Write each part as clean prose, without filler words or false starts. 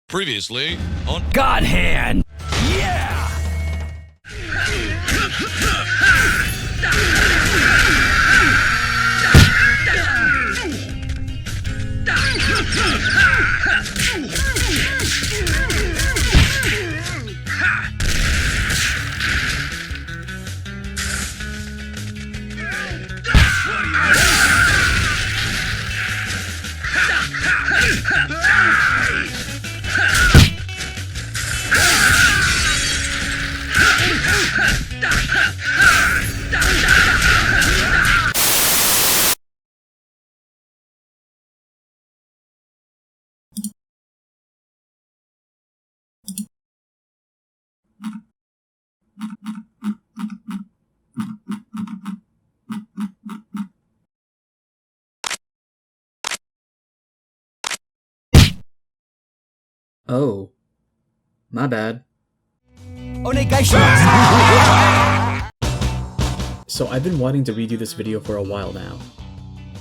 Previously on God Hand! Yeah! Oh, my bad. So I've been wanting to redo this video for a while now.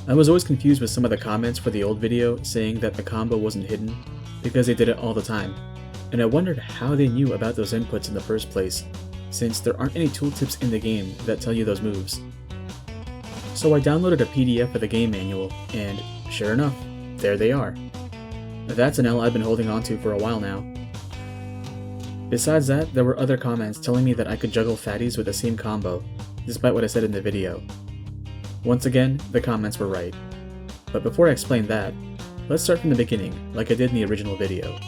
I was always confused with some of the comments for the old video saying that the combo wasn't hidden because they did it all the time, and I wondered how they knew about those inputs in the first place, since there aren't any tooltips in the game that tell you those moves. So I downloaded a PDF of the game manual, and sure enough, there they are. That's an L I've been holding on to for a while now. Besides that, there were other comments telling me that I could juggle fatties with the same combo, despite what I said in the video. Once again, the comments were right. But before I explain that, let's start from the beginning, like I did in the original video.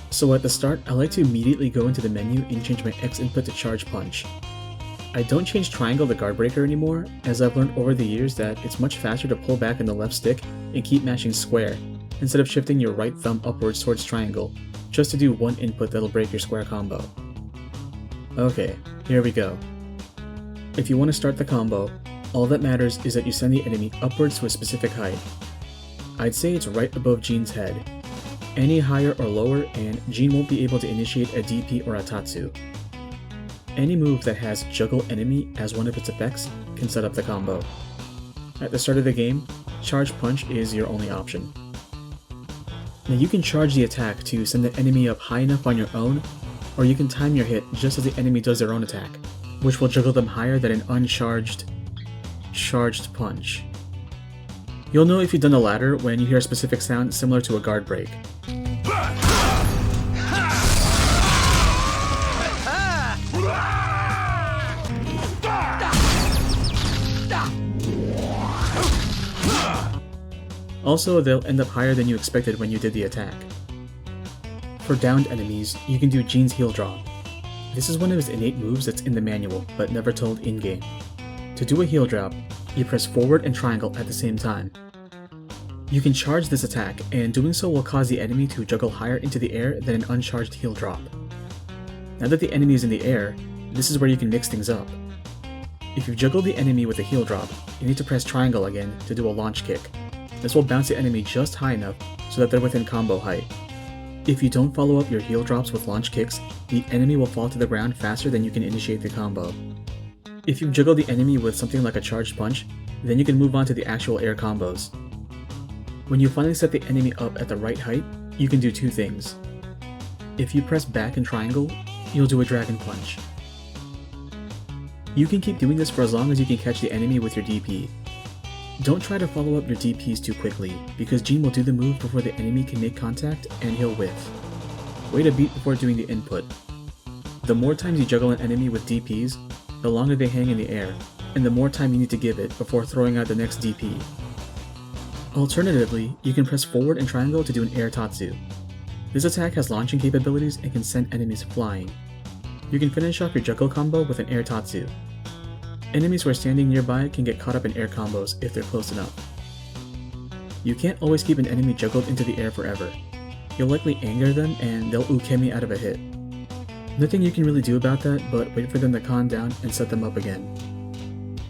So at the start, I like to immediately go into the menu and change my X input to charge punch. I don't change triangle to guard breaker anymore, as I've learned over the years that it's much faster to pull back on the left stick and keep mashing square, instead of shifting your right thumb upwards towards triangle, just to do one input that'll break your square combo. Okay, here we go. If you want to start the combo, all that matters is that you send the enemy upwards to a specific height. I'd say it's right above Jean's head. Any higher or lower and Jean won't be able to initiate a DP or a Tatsu. Any move that has juggle enemy as one of its effects can set up the combo. At the start of the game, charge punch is your only option. Now you can charge the attack to send the enemy up high enough on your own, or you can time your hit just as the enemy does their own attack, which will juggle them higher than an uncharged, charged punch. You'll know if you've done the latter when you hear a specific sound similar to a guard break. Also, they'll end up higher than you expected when you did the attack. For downed enemies, you can do Jean's heel drop. This is one of his innate moves that's in the manual, but never told in-game. To do a heel drop, you press forward and triangle at the same time. You can charge this attack, and doing so will cause the enemy to juggle higher into the air than an uncharged heel drop. Now that the enemy is in the air, this is where you can mix things up. If you juggle the enemy with a heel drop, you need to press triangle again to do a launch kick. This will bounce the enemy just high enough so that they're within combo height. If you don't follow up your heel drops with launch kicks, the enemy will fall to the ground faster than you can initiate the combo. If you juggle the enemy with something like a charged punch, then you can move on to the actual air combos. When you finally set the enemy up at the right height, you can do two things. If you press back and triangle, you'll do a dragon punch. You can keep doing this for as long as you can catch the enemy with your DP. Don't try to follow up your DPs too quickly, because Jean will do the move before the enemy can make contact and he'll whiff. Wait a beat before doing the input. The more times you juggle an enemy with DPs, the longer they hang in the air, and the more time you need to give it before throwing out the next DP. Alternatively, you can press forward and triangle to do an air Tatsu. This attack has launching capabilities and can send enemies flying. You can finish off your juggle combo with an air Tatsu. Enemies who are standing nearby can get caught up in air combos if they're close enough. You can't always keep an enemy juggled into the air forever. You'll likely anger them and they'll ukemi out of a hit. Nothing you can really do about that, but wait for them to calm down and set them up again.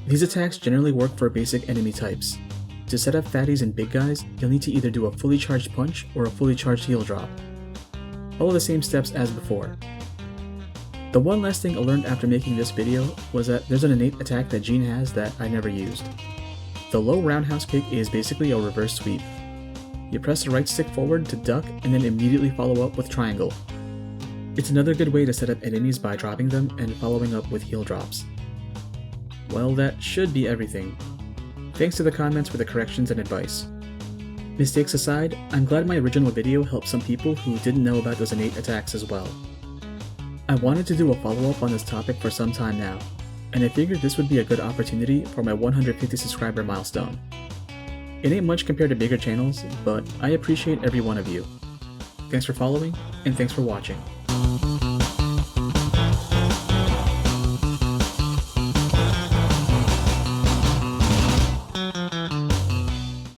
These attacks generally work for basic enemy types. To set up fatties and big guys, you'll need to either do a fully charged punch or a fully charged heel drop. Follow the same steps as before. The one last thing I learned after making this video was that there's an innate attack that Jean has that I never used. The low roundhouse kick is basically a reverse sweep. You press the right stick forward to duck and then immediately follow up with triangle. It's another good way to set up enemies by dropping them and following up with heal drops. Well, that should be everything. Thanks to the comments for the corrections and advice. Mistakes aside, I'm glad my original video helped some people who didn't know about those innate attacks as well. I wanted to do a follow-up on this topic for some time now, and I figured this would be a good opportunity for my 150 subscriber milestone. It ain't much compared to bigger channels, but I appreciate every one of you. Thanks for following, and thanks for watching.